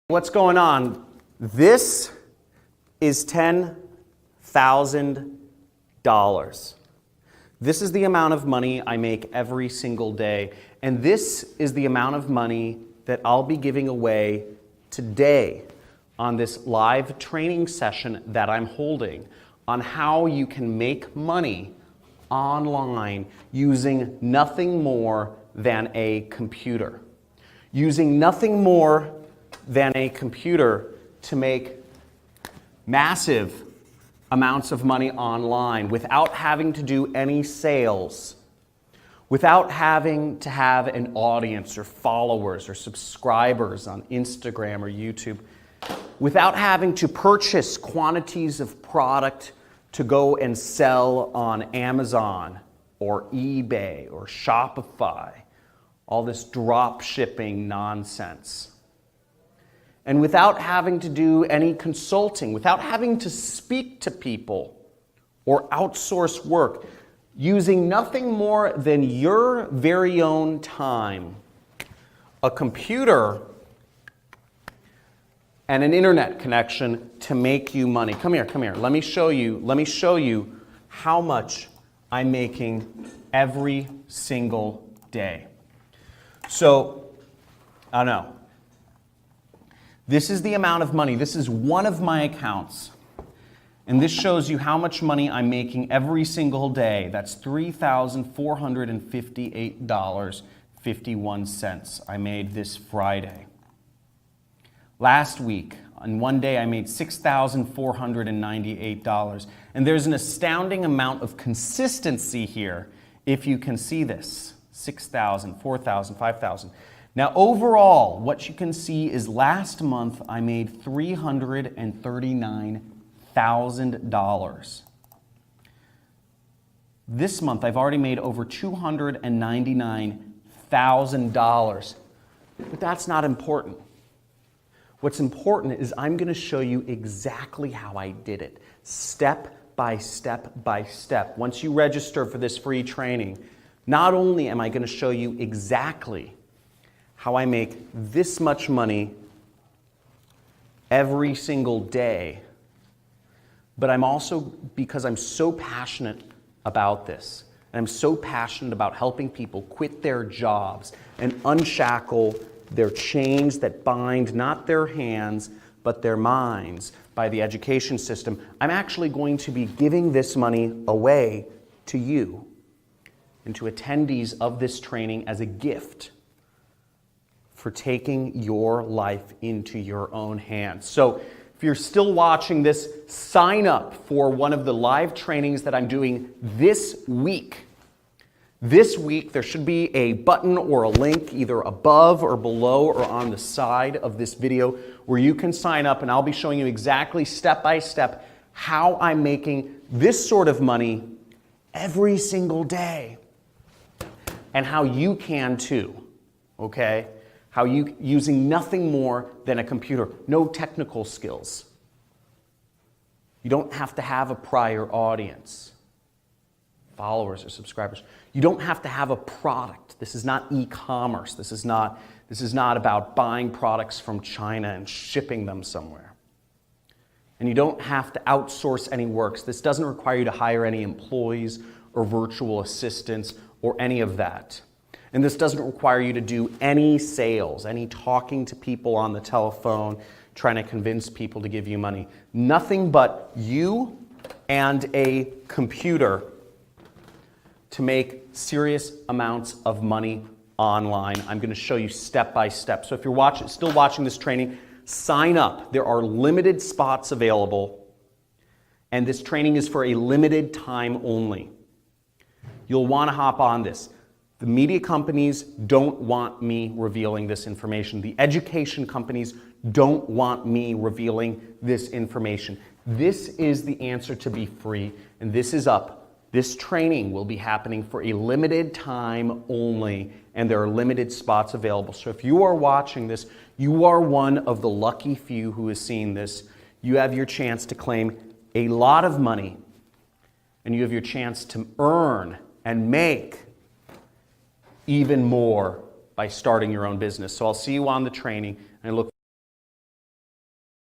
What's going on? This is $10,000. This is the amount of money I make every single day. And this is the amount of money that I'll be giving away today on this live training session that I'm holding on how you can make money online using nothing more than a computer. Using nothing more than a computer to make massive amounts of money online without having to do any sales, without having to have an audience or followers or subscribers on Instagram or YouTube, without having to purchase quantities of product to go and sell on Amazon or eBay or Shopify, all this drop shipping nonsense. And without having to do any consulting, without having to speak to people or outsource work, using nothing more than your very own time, a computer, and an internet connection to make you money. Come here, come here. Let me show you how much I'm making every single day. So, I know. This is the amount of money. This is one of my accounts. And this shows you how much money I'm making every single day. That's $3,458.51 I made this Friday. Last week, on one day, I made $6,498. And there's an astounding amount of consistency here, if you can see this. 6,000, 4,000, 5,000. Now overall, what you can see is last month I made $339,000. This month I've already made over $299,000. But that's not important. What's important is I'm going to show you exactly how I did it, step by step by step. Once you register for this free training, not only am I going to show you exactly how I make this much money every single day, but I'm also, because I'm so passionate about this, and I'm so passionate about helping people quit their jobs and unshackle their chains that bind not their hands, but their minds by the education system, I'm actually going to be giving this money away to you and to attendees of this training as a gift for taking your life into your own hands. So if you're still watching this, sign up for one of the live trainings that I'm doing this week. This week, there should be a button or a link either above or below or on the side of this video where you can sign up, and I'll be showing you exactly step by step how I'm making this sort of money every single day and how you can too, okay? How you, using nothing more than a computer, no technical skills. You don't have to have a prior audience, followers or subscribers. You don't have to have a product. This is not e-commerce. This is not about buying products from China and shipping them somewhere. And you don't have to outsource any work. This doesn't require you to hire any employees or virtual assistants or any of that. And this doesn't require you to do any sales, any talking to people on the telephone, trying to convince people to give you money. Nothing but you and a computer to make serious amounts of money online. I'm going to show you step by step. So if you're still watching this training, sign up. There are limited spots available, and this training is for a limited time only. You'll want to hop on this. The media companies don't want me revealing this information. The education companies don't want me revealing this information. This is the answer to be free, and this is up. This training will be happening for a limited time only, and there are limited spots available. So if you are watching this, you are one of the lucky few who has seen this. You have your chance to claim a lot of money, and you have your chance to earn and make even more by starting your own business. So I'll see you on the training, and I look